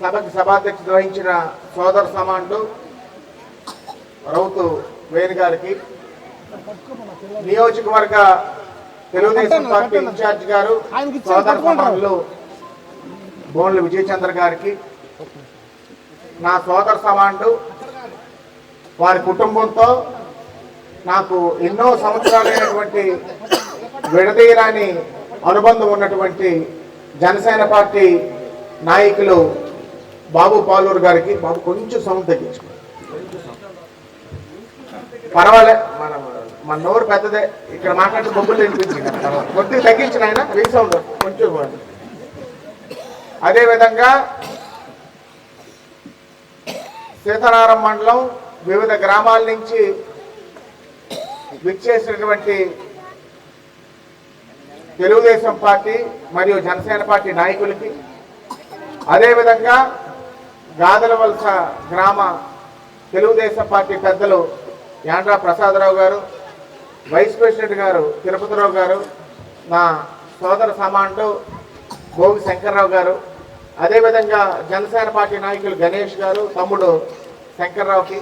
సభకి సభాధ్యక్షత వహించిన సోదర సమానుడు రౌతు వేణు గారికి, నియోజకవర్గ తెలుగుదేశం పార్టీ ఇన్ఛార్జ్ గారు సోదర సమానులు బోన్ల విజయచంద్ర గారికి, నా సోదర సమానుడు వారి కుటుంబంతో నాకు ఎన్నో సంవత్సరాలైనటువంటి విడదీయరాని అనుబంధం ఉన్నటువంటి జనసేన పార్టీ నాయకులు బాబు పాలూరు గారికి, బాబు కొంచెం సౌండ్ తగ్గించుకో, పర్వాలే మన నోరు పెద్దదే, ఇక్కడ మాట్లాడితే బొబ్బులు వినిపించింది, కొద్దిగా తగ్గించిన ఆయన రీసౌండ్ కొంచెం. అదేవిధంగా సీతారాం మండలం వివిధ గ్రామాల నుంచి విచ్చేసినటువంటి తెలుగుదేశం పార్టీ మరియు జనసేన పార్టీ నాయకులకి, అదేవిధంగా గాదలవలస గ్రామ తెలుగుదేశం పార్టీ పెద్దలు యాండ్రా ప్రసాదరావు గారు, వైస్ ప్రెసిడెంట్ గారు తిరుపతిరావు గారు, నా సోదర సమానుడు భోగి శంకర్రావు గారు, అదేవిధంగా జనసేన పార్టీ నాయకులు గణేష్ గారు, తమ్ముడు శంకర్రావుకి,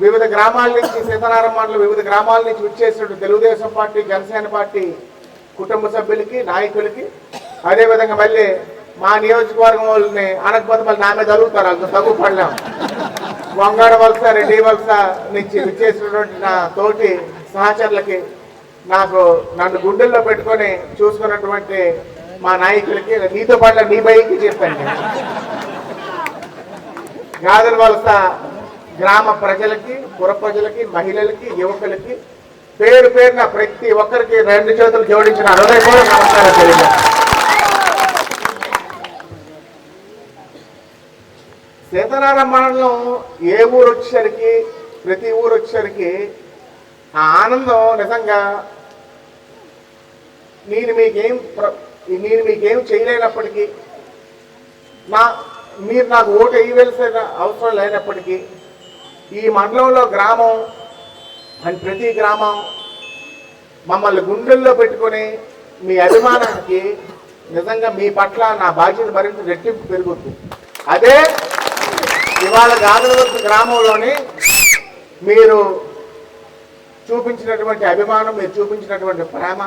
వివిధ గ్రామాల నుంచి సీతారాం మండలం వివిధ గ్రామాల నుంచి విచ్చేసిన తెలుగుదేశం పార్టీ జనసేన పార్టీ కుటుంబ సభ్యులకి నాయకులకి, అదేవిధంగా మళ్ళీ మా నియోజకవర్గం వాళ్ళని అనకపోతే మళ్ళీ నా మీద అడుగుతారు, అంత తగ్గు పడలేం, వంగాడ వలస రెడ్డి వలస నుంచి విచ్చేసినటువంటి నా తోటి సహచరులకి, నన్ను గుండెల్లో పెట్టుకొని చూసుకున్నటువంటి మా నాయకులకి, నీతో పాటు నీ బైకి చెప్పండి, గాదల వలస గ్రామ ప్రజలకి, పుర ప్రజలకి, మహిళలకి, యువకులకి పేరు పేరున ప్రతి ఒక్కరికి 2 చేతులు జోడించిన హృదయపూర్వక నమస్కారం తెలియజేస్తాను. సీతారాం మండలం ఏ ఊరు వచ్చేసరికి, ప్రతి ఊరు వచ్చేసరికి ఆ ఆనందం నిజంగా నేను మీకేం చేయలేనప్పటికీ, మీరు నాకు ఓటు వేయవలసిన అవసరం లేనప్పటికీ, ఈ మండలంలో గ్రామం అని ప్రతి గ్రామం మమ్మల్ని గుండెల్లో పెట్టుకొని మీ అభిమానానికి నిజంగా మీ పట్ల నా బాధ్యత మరింత రెట్టింపు పెరుగుతుంది. అదే ఇవాళ గాదలవలస గ్రామంలోని మీరు చూపించినటువంటి అభిమానం, మీరు చూపించినటువంటి ప్రేమ,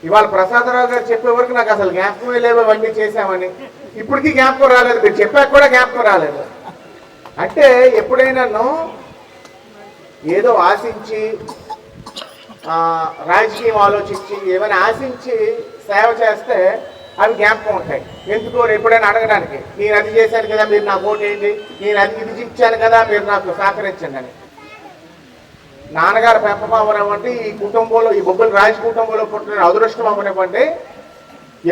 ఇవాళ ప్రసాదరావు గారు చెప్పే వరకు నాకు అసలు జ్ఞాపకమే లేవు అవన్నీ చేశామని, ఇప్పటికీ జ్ఞాపకం రాలేదు, మీరు చెప్పాక కూడా జ్ఞాపకం రాలేదు. అంటే ఎప్పుడైనాను ఏదో ఆశించి రాజకీయం ఆలోచించి ఏమైనా ఆశించి సేవ చేస్తే అవి జ్ఞాపకం ఉంటాయి. ఎందుకో ఎప్పుడైనా అడగడానికి, నేను అది చేశాను కదా మీరు నాకు ఓటు వేయండి, నేను అది ఇది ఇచ్చాను కదా మీరు నాకు సహకరించండి అని. నాన్నగారు పెంపమవ్వనివ్వండి, ఈ కుటుంబంలో ఈ బొబ్బుల రాజ కుటుంబంలో పుట్టిన అదృష్టం అవ్వనివ్వండి,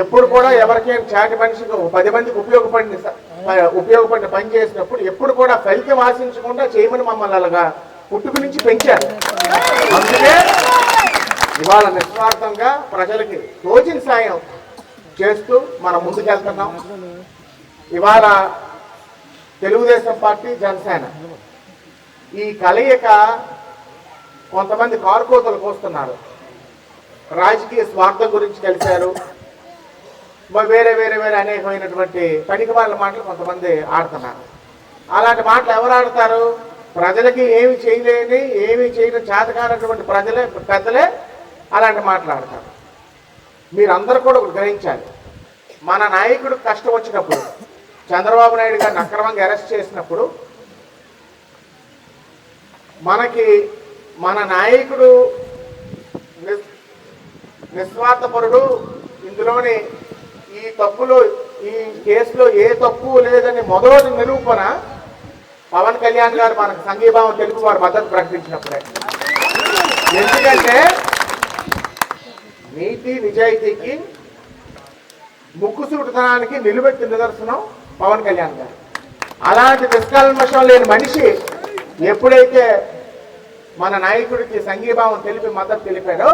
ఎప్పుడు కూడా ఎవరికైనా చాటి మనిషికి 10 మందికి ఉపయోగపడిన పని చేసినప్పుడు ఎప్పుడు కూడా ఫలితం ఆశించకుండా చేయమని మమ్మల్ని అలాగా పుట్టుక నుంచి పెంచారు. అందుకే ఇవాళ నిస్వార్థంగా ప్రజలకి తోచిన సాయం చేస్తూ మనం ముందుకెళ్తున్నాం. ఇవాళ తెలుగుదేశం పార్టీ జనసేన ఈ కలయిక కొంతమంది కారుకోతలు కోస్తున్నారు, రాజకీయ స్వార్థం గురించి కలిశారు, వేరే వేరే వేరే అనేకమైనటువంటి పనికిమాలిన మాటలు కొంతమంది ఆడుతున్నారు. అలాంటి మాటలు ఎవరు ఆడతారు? ప్రజలకి ఏమి చేయని చేతకానటువంటి పెద్దలే అలాంటి మాట్లాడతారు. మీరందరూ కూడా గ్రహించాలి, మన నాయకుడు కష్టం వచ్చినప్పుడు, చంద్రబాబు నాయుడు గారిని అక్రమంగా అరెస్ట్ చేసినప్పుడు మన నాయకుడు నిస్వార్థపరుడు, ఇందులోని ఈ కేసులో ఏ తప్పు లేదని మొదటి నిరూపణ పవన్ కళ్యాణ్ గారు మనకు సంఘీభావం తెలుపు వారు మద్దతు ప్రకటించినప్పుడే. ఎందుకంటే నీతి నిజాయితీకి ముక్కుసూటితనానికి నిలువెత్తి నిదర్శనం పవన్ కళ్యాణ్ గారు. అలాంటి నిష్కల్మషం లేని మనిషి ఎప్పుడైతే మన నాయకుడికి సంఘీభావం తెలిపి మద్దతు తెలిపారో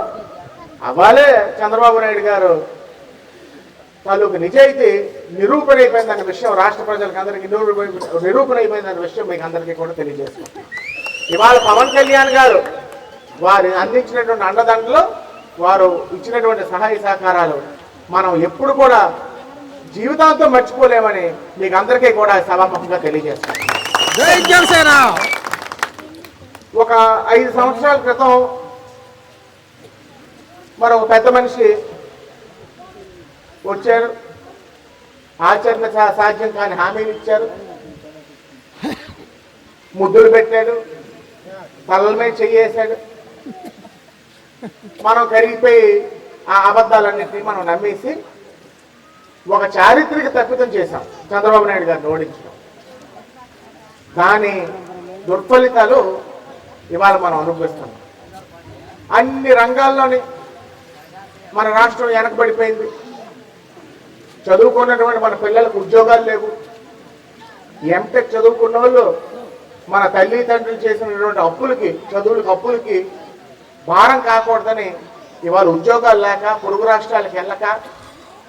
అవాలే చంద్రబాబు నాయుడు గారు తాలూకు నిజాయితీ నిరూపణ అయిపోయిందన్న విషయం రాష్ట్ర ప్రజలకు అందరికీ నిరూపణ అయిపోయిందన్న విషయం మీకు అందరికీ కూడా తెలియజేస్తాం. ఇవాళ పవన్ కళ్యాణ్ గారు వారు అందించినటువంటి అండదండలు, వారు ఇచ్చినటువంటి సహాయ సహకారాలు మనం ఎప్పుడు కూడా జీవితాంతం మర్చిపోలేమని మీకు అందరికీ కూడా సభాముఖంగా తెలియజేస్తాను. ఒక 5 సంవత్సరాల క్రితం మరో పెద్ద మనిషి వచ్చారు, ఆచరణ సాధ్యం కాని హామీలు ఇచ్చారు, ముద్దులు పెట్టాడు, తలల మీద చెయ్యేశాడు. మనం కరిగిపోయి ఆ అబద్ధాలన్నింటినీ మనం నమ్మేసి ఒక చారిత్రక తప్పిదం చేశాం, చంద్రబాబు నాయుడు గారిని ఓడించడం. దాని దుర్ఫలితాలు ఇవాళ మనం అనుభవిస్తున్నాం. అన్ని రంగాల్లోని మన రాష్ట్రం వెనకబడిపోయింది. చదువుకున్నటువంటి మన పిల్లలకు ఉద్యోగాలు లేవు. ఎంటెక్ చదువుకున్న వాళ్ళు మన తల్లిదండ్రులు చేసినటువంటి అప్పులకి, చదువులకు అప్పులకి భారం కాకూడదని ఇవాళ ఉద్యోగాలు లేక పొరుగు రాష్ట్రాలకు వెళ్ళక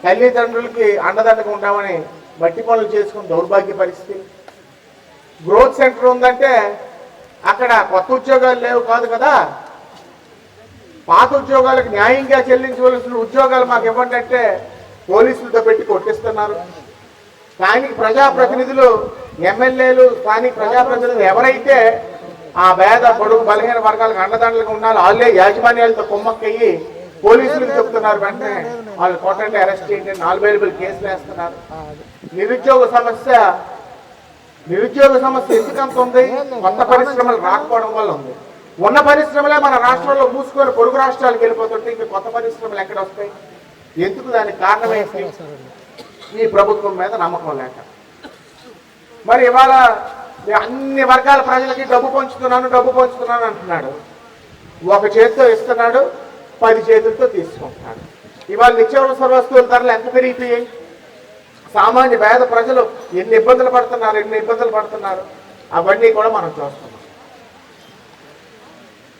తల్లిదండ్రులకి అండదండగా ఉంటామని బట్టి పనులు చేసుకుని దౌర్భాగ్య పరిస్థితి. గ్రోత్ సెంటర్ ఉందంటే అక్కడ కొత్త ఉద్యోగాలు లేవు కాదు కదా, పాత ఉద్యోగాలకు న్యాయంగా చెల్లించవలసిన ఉద్యోగాలు మాకు ఇవ్వండి అంటే పోలీసులతో పెట్టి కొట్టిస్తున్నారు. స్థానిక ప్రజాప్రతినిధులు, ఎమ్మెల్యేలు, స్థానిక ప్రజాప్రతినిధులు ఎవరైతే ఆ పేద పొడుగు బలహీన వర్గాలకు అండదండలుగా ఉండాలి వాళ్ళే యాజమాన్యాలతో కుమ్మక్కయ్యి పోలీసులకు చెప్తున్నారు, వెంటనే వాళ్ళు కొట్టండి, అరెస్ట్ చేయండి, నాన్ అవైలబుల్ కేసులు వేస్తున్నారు. నిరుద్యోగ సమస్య ఎందుకంత ఉంది? కొత్త పరిశ్రమలు రాకపోవడం వల్ల ఉంది. ఉన్న పరిశ్రమలే మన రాష్ట్రంలో మూసుకొని పొరుగు రాష్ట్రాలకు వెళ్ళిపోతుంటే ఇంక కొత్త పరిశ్రమలు ఎక్కడ వస్తాయి? ఎందుకు? దానికి కారణమేంటి? ఈ ప్రభుత్వం మీద నమ్మకం లేక. మరి ఇవాళ అన్ని వర్గాల ప్రజలకి డబ్బు పంచుతున్నాను అంటున్నాడు. ఒక చేతితో ఇస్తున్నాడు, 10 చేతులతో తీసుకుంటున్నాడు. ఇవాళ నిత్యావసర వస్తువుల ధరలు ఎంత పెరిగిపోయాయి? సామాన్య పేద ప్రజలు ఎన్ని ఇబ్బందులు పడుతున్నారు అవన్నీ కూడా మనం చూస్తున్నాం.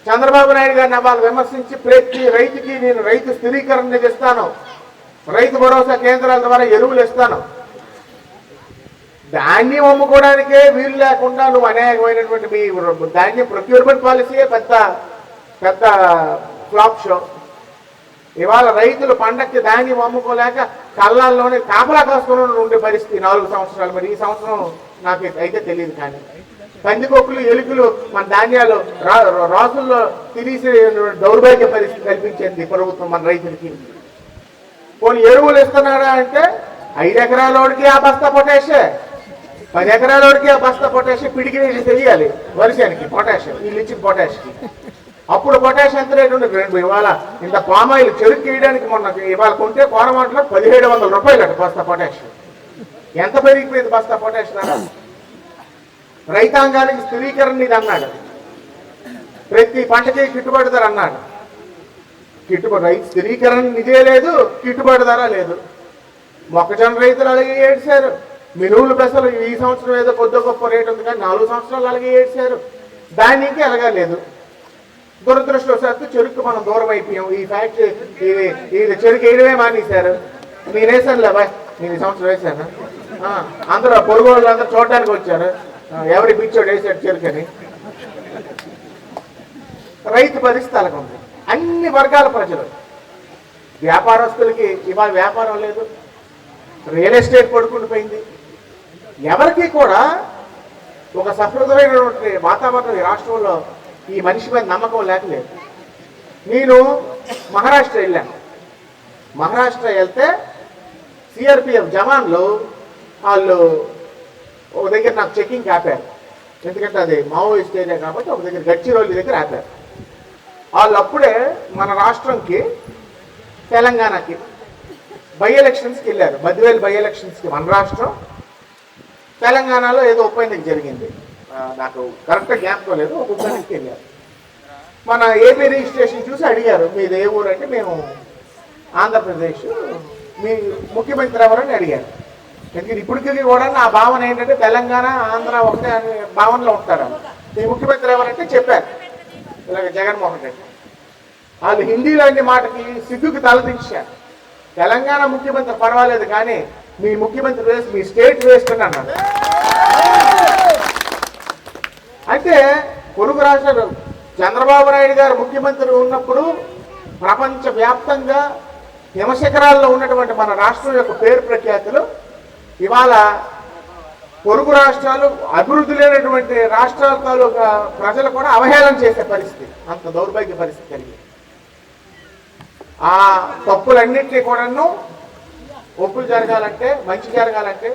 చంద్రబాబు నాయుడు గారిని వాళ్ళు విమర్శించి ప్రతి రైతుకి నేను రైతు స్థిరీకరణ నిధి ఇస్తాను, రైతు భరోసా కేంద్రాల ద్వారా ఎరువులు ఇస్తాను, ధాన్యం అమ్ముకోవడానికే వీలు లేకుండా నువ్వు అనేకమైనటువంటి మీ ధాన్యం ప్రొక్యూర్మెంట్ పాలసీయే పెద్ద ఫ్లాప్ షో. ఇవాళ రైతులు పండక్కి ధాన్యం అమ్ముకోలేక కళ్ళల్లోనే కాపలా కాసుకుని ఉండే పరిస్థితి 4 సంవత్సరాలు. మరి ఈ సంవత్సరం నాకు అయితే తెలియదు. కానీ పందికొక్కులు, ఎలుకలు మన ధాన్యాలు రాసుల్లో తిరిగి దౌర్భాగ్య పరిస్థితి కల్పించింది ప్రభుత్వం మన రైతులకి. పోనీ ఎరువులు ఇస్తున్నారా అంటే 5 ఎకరాలోడికి ఆ బస్తా పొటాషే, 10 ఎకరాలోడికి ఆ బస్తా పొటాషే పిడికి తెలియాలి వర్షానికి పొటాషియం, వీళ్ళు ఇచ్చిన పొటాషియం. అప్పుడు పొటాష్ ఎంత రేటు ఉండదు. ఇవాళ ఇంత పామాయిల్ చెరుకు వేయడానికి మొన్న ఇవాళ కొంటే కోరమాటలో 1700 రూపాయలు అట బస్తా పొటాష్. ఎంత పెరిగిపోయింది బస్తా పొటాష్? రైతాంగానికి స్థిరీకరణ ఇది అన్నాడు, ప్రతి పంటకి గిట్టుబాటు ధర అన్నాడు. రైతు స్థిరీకరణ నిధే లేదు, గిట్టుబాటు ధర లేదు. మొక్కజొన్న రైతులు అలాగే ఏడ్చారు. మినువులు పెసలు ఈ సంవత్సరం ఏదో కొద్ది గొప్ప రేటు ఉంది కానీ 4 సంవత్సరాలు అలాగే ఏడ్చారు. దానికి అలాగా లేదు. దురదృష్టవశాత్తు చెరుకు మనం దూరం అయిపోయాం. ఈ ఫ్యాక్టరీ ఇది చెరుకు వేయడమే మానేశారు. నేను వేసానులే బాయ్, నేను ఈ సంవత్సరం వేసాను. అందరూ పొరుగు వాళ్ళు అందరూ చూడడానికి వచ్చారు, ఎవరి పిచ్చోడు వేసాడు చెరుకని. రైతు పరిస్థితి అలాగ ఉంది. అన్ని వర్గాల ప్రజలు, వ్యాపారస్తులకి ఇవాళ వ్యాపారం లేదు, రియల్ ఎస్టేట్ పడుకుండిపోయింది. ఎవరికి కూడా ఒక సహృదయమైనటువంటి వాతావరణం ఈ రాష్ట్రంలో ఈ మనిషి మీద నమ్మకం లేకలేదు. నేను మహారాష్ట్ర వెళ్ళాను. మహారాష్ట్ర వెళ్తే సిఆర్పిఎఫ్ జవాన్లు వాళ్ళు ఒక దగ్గర నాకు చెకింగ్ ఆపారు. ఎందుకంటే అది మావోయిస్ట్ ఏరియా కాబట్టి ఒక దగ్గర గచ్చిరోలి దగ్గర ఆపారు. వాళ్ళు అప్పుడే మన రాష్ట్రంకి తెలంగాణకి బై ఎలక్షన్స్కి వెళ్ళారు. బద్వేల్ బై ఎలక్షన్స్కి మన రాష్ట్రం, తెలంగాణలో ఏదో ఉప ఎన్నిక జరిగింది, నాకు కరెక్ట్గా జ్ఞాపకం లేదు. ఒక ఉప ఎన్నికకి వెళ్ళారు. మన ఏపీ రిజిస్ట్రేషన్ చూసి అడిగారు, మీది ఏ ఊరు అంటే మేము ఆంధ్రప్రదేశ్, మీ ముఖ్యమంత్రి ఎవరని అడిగారు. ఎందుకంటే ఇప్పటికీ కూడా నా భావన ఏంటంటే తెలంగాణ ఆంధ్ర ఒకటే అనే భావనలో ఉంటారు. మీ ముఖ్యమంత్రి ఎవరంటే చెప్పారు ఇలాగ జగన్మోహన్ రెడ్డి. వాళ్ళు హిందీ లాంటి మాటకి సిగ్గుకి తలదించారు. తెలంగాణ ముఖ్యమంత్రి పర్వాలేదు కానీ మీ ముఖ్యమంత్రి వేస్ట్, మీ స్టేట్ వేస్ట్ అని అన్నారు. అయితే పొరుగు రాష్ట్రాలు చంద్రబాబు నాయుడు గారు ముఖ్యమంత్రి ఉన్నప్పుడు ప్రపంచవ్యాప్తంగా హిమశిఖరాల్లో ఉన్నటువంటి మన రాష్ట్రం యొక్క పేరు ప్రఖ్యాతులు ఇవాళ పొరుగు రాష్ట్రాలు, అభివృద్ధి లేనటువంటి రాష్ట్రాల తాలూకా ప్రజలు కూడా అవహేళన చేసే పరిస్థితి, అంత దౌర్భాగ్య పరిస్థితి కలిగి ఆ తప్పులన్నింటినీ కూడాను ఒప్పులు జరగాలంటే, మంచి జరగాలంటే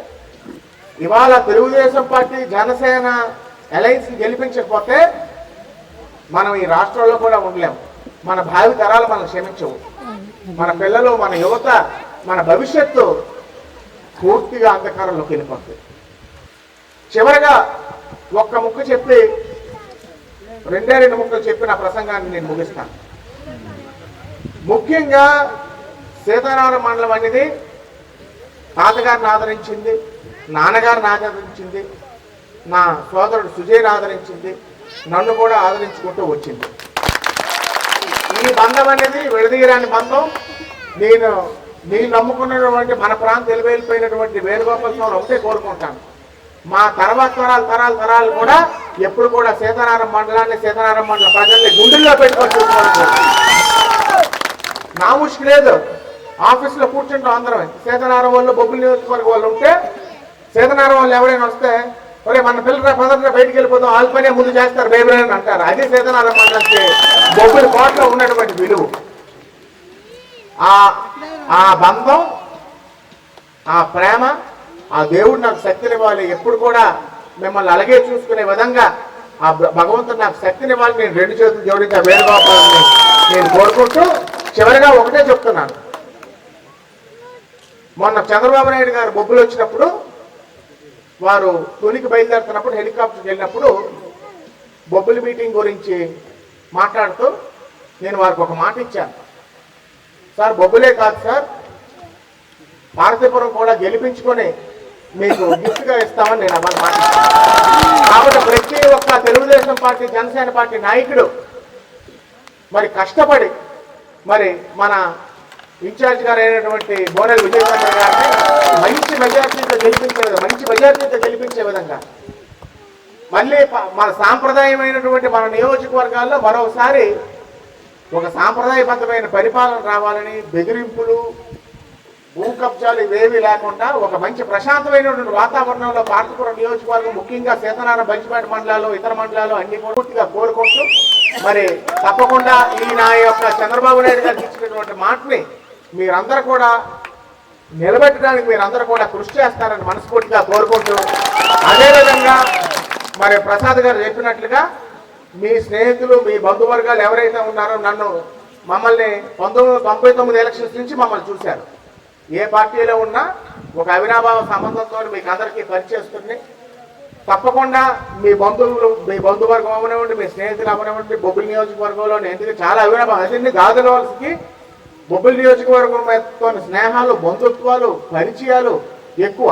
ఇవాళ తెలుగుదేశం పార్టీ జనసేన అలయన్స్ని గెలిపించకపోతే మనం ఈ రాష్ట్రంలో కూడా ఉండలేము. మన భావి తరాలు మనం క్షమించవు. మన పిల్లలు, మన యువత, మన భవిష్యత్తు పూర్తిగా అంధకారంలోకి వెళ్ళిపోతుంది. చివరగా ఒక్క ముక్క చెప్పి, రెండు ముక్కలు చెప్పి నా ప్రసంగాన్ని నేను ముగిస్తాను. ముఖ్యంగా సీతారామపురం మండలం అనేది తాతగారిని ఆదరించింది, నాన్నగారిని ఆదరించింది, నా సోదరుడు సుజయ్ని ఆదరించింది, నన్ను కూడా ఆదరించుకుంటూ వచ్చింది. ఈ బంధం అనేది విడదీయరాని బంధం. నేను నమ్ముకున్నటువంటి మన ప్రాంతం వెళ్ళిపోయినటువంటి వేణుగోపాల స్వామి ఒకటే కోరుకుంటాను, మా తర్వాత తరాలు కూడా ఎప్పుడు కూడా సీతారామపురం మండలాన్ని, సీతారామపురం మండల ప్రజల్ని గుండెల్లో పెట్టుకొని చూసుకోవాలి. నా ముష్టి లేదు, ఆఫీస్లో కూర్చుంటాం అందరం. సీతారామపురం వాళ్ళు, బొబ్బిలి నియోజకవర్గం వాళ్ళు ఉంటే, సీతారామపురం వాళ్ళు ఎవరైనా వస్తే ఒరే మన పిల్లల పదరా బయటికి వెళ్ళిపోతాం, వాళ్ళ పనే ముందు చేస్తారు బేబీ అని అంటారు. అది సీతారామపురం మండలానికి బొబ్బిలి కోటలో ఉన్నటువంటి విలువ. ఆ బంధం, ఆ ప్రేమ, ఆ దేవుడు నాకు శక్తినివ్వాలి, ఎప్పుడు కూడా మిమ్మల్ని అలాగే చూసుకునే విధంగా ఆ భగవంతుడు నాకు శక్తినివ్వాలి. నేను రెండు చేతులు జోడించి ఆ వేణుగోపాలని నేను కోరుకుంటూ చివరిగా ఒకటే చెప్తున్నాను. మొన్న చంద్రబాబు నాయుడు గారు బొబ్బులు వచ్చినప్పుడు, వారు తొలికి బయలుదేరుతున్నప్పుడు హెలికాప్టర్కి వెళ్ళినప్పుడు బొబ్బులి మీటింగ్ గురించి మాట్లాడుతూ నేను వారికి ఒక మాట ఇచ్చాను. సార్ బొబ్బులే కాదు సార్, పార్వతీపురం కూడా గెలిపించుకొని మీకు గిఫ్ట్గా ఇస్తామని నేను అమ్మ మాట ఇచ్చాను. కాబట్టి ప్రతి ఒక్క తెలుగుదేశం పార్టీ, జనసేన పార్టీ నాయకుడు మరి కష్టపడి మరి మన ఇన్ఛార్జ్ గారు అయినటువంటి బోనెల విజయచంద్ర గారిని మంచి మెజార్టీతో గెలిపించే విధంగా మళ్ళీ మన సాంప్రదాయమైనటువంటి మన నియోజకవర్గాల్లో మరోసారి ఒక సాంప్రదాయబద్ధమైన పరిపాలన రావాలని, బెదిరింపులు, భూ కబ్జాలు ఇవేమీ లేకుండా ఒక మంచి ప్రశాంతమైనటువంటి వాతావరణంలో పార్వతీపురం నియోజకవర్గం, ముఖ్యంగా సీతారామపురం, బంచిపేట మండలాలు, ఇతర మండలాలు అన్ని పూర్తిగా కోరుకుంటూ మరి తప్పకుండా ఈ నా యొక్క చంద్రబాబు నాయుడు గారికి ఇచ్చినటువంటి మాటని మీరందరూ కూడా నిలబెట్టడానికి మీరందరూ కూడా కృషి చేస్తారని మనస్ఫూర్తిగా కోరుకుంటూ, అదేవిధంగా మరి ప్రసాద్ గారు చెప్పినట్లుగా మీ స్నేహితులు, మీ బంధువర్గాలు ఎవరైతే ఉన్నారో మమ్మల్ని 1999 ఎలక్షన్స్ నుంచి మమ్మల్ని చూశారు. ఏ పార్టీలో ఉన్నా ఒక అవినాభావ సంబంధంతో మీకు అందరికీ పరిచయిస్తుంది. తప్పకుండా మీ బంధువులు, మీ బంధువర్గం అవనివ్వండి, మీ స్నేహితులు అవనివ్వండి, బొబ్బిలి నియోజకవర్గంలో ఎందుకంటే చాలా అవినాభావం అదే గాజులవలసికి బొబ్బిలి నియోజకవర్గంతో స్నేహాలు, బంధుత్వాలు, పరిచయాలు ఎక్కువ.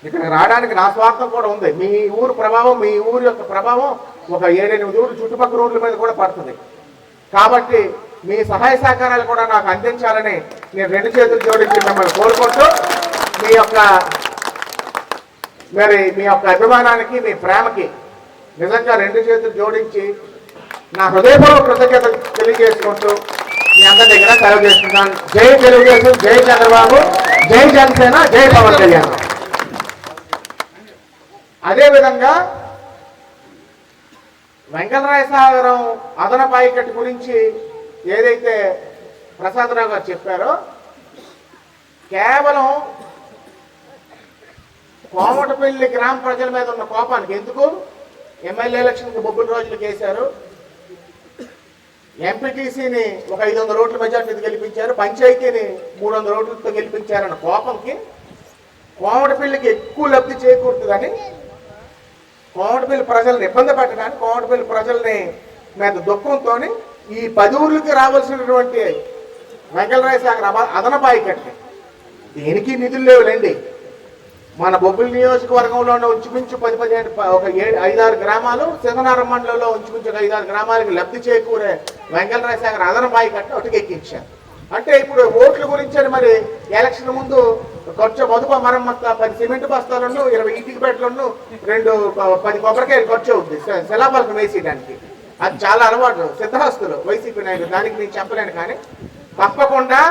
ఇక్కడ రావడానికి నా స్వార్థం కూడా ఉంది. మీ ఊరు ప్రభావం, మీ ఊరి యొక్క ప్రభావం ఒక 7-8 ఊరు చుట్టుపక్కల ఊర్ల మీద కూడా పడుతుంది. కాబట్టి మీ సహాయ సహకారాలు కూడా నాకు అందించాలని నేను రెండు చేతులు జోడించి మిమ్మల్ని కోరుకుంటూ మీ యొక్క అభిమానానికి, మీ ప్రేమకి నిజంగా రెండు చేతులు జోడించి నా హృదయపూర్వక కృతజ్ఞతలు తెలియజేసుకుంటూ మీ అందరి దగ్గర సెలవు చేసుకుంటాను. జై తెలుగుదేశం, జై చంద్రబాబు, జై జనసేన, జై పవన్ కళ్యాణ్. అదేవిధంగా వెంకటరాయ సాగరం అదనపు ఆయకట్టు గురించి ఏదైతే ప్రసాదరావు గారు చెప్పారో, కేవలం కోమటపల్లి గ్రామ ప్రజల మీద ఉన్న కోపానికి ఎందుకు ఎమ్మెల్యే ఎలక్షన్కి బొబ్బిలి రోజులకు వేశారు, ఎంపీటీసీని ఒక 500 ఓట్ల మెజార్టీతో గెలిపించారు, పంచాయతీని 300 ఓట్లతో గెలిపించారన్న కోపంకి కోమటపల్లికి ఎక్కువ లబ్ధి చేకూరుతుందని, కోమటపల్లి ప్రజల్ని ఇబ్బంది పెట్టడానికి, కోమటపల్లి ప్రజల్ని మీద దుఃఖంతో ఈ 10 ఊర్లకి రావాల్సినటువంటి వెంకటరాయ సాగర్ అదనపు ఆయకట్టు దేనికి నిధులు లేవులేండి. మన బొబ్బిలి నియోజకవర్గంలోనే ఉంచుమించు 10-15 ఒక 5-6 గ్రామాలు, సీతారామపురం మండలంలో ఉంచుమించు ఒక 5-6 గ్రామాలకి లబ్ధి చేకూరే వెంకటరాయ సాగర్ అదనపు ఆయకట్టు ఒకటికి ఎక్కించారు. అంటే ఇప్పుడు ఓట్ల గురించి మరి ఎలక్షన్ ముందు ఖర్చు మదుప మరమ్మతు 10 సిమెంట్ బస్తాలను, 20 ఇటుక పెట్టలను, 10 కొబ్బరికాయలు ఖర్చు అవుతుంది శిలాపలకం వేసేయడానికి. అది చాలా అలవాటు సిద్ధహస్తులు వైసీపీ నాయకులు, దానికి నేను చెప్పలేను. కానీ తప్పకుండా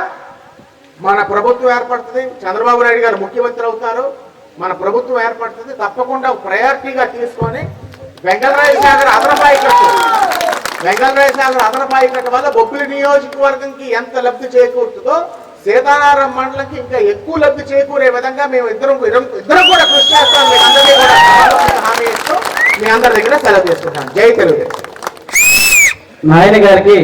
మన ప్రభుత్వం ఏర్పడుతుంది, చంద్రబాబు నాయుడు గారు ముఖ్యమంత్రి అవుతారు, మన ప్రభుత్వం ఏర్పడుతుంది. తప్పకుండా ప్రయారిటీగా తీసుకొని వెంకటరాయ సాగర్ అదనపాయి కట్ట వల్ల బొబ్బిలి నియోజకవర్గంకి ఎంత లబ్ధి చేకూరుతుందో సీతారాం మండలంకి ఇంకా ఎక్కువ లబ్ధి చేకూరే విధంగా మేము ఇద్దరం కూడా కృషి చేస్తాం. మీ అందరికీ కూడా హామీ ఇస్తూ మీ అందరి దగ్గర సెలవు తీసుకుంటాం. జై తెలుగుదేశం. నాయన గారికి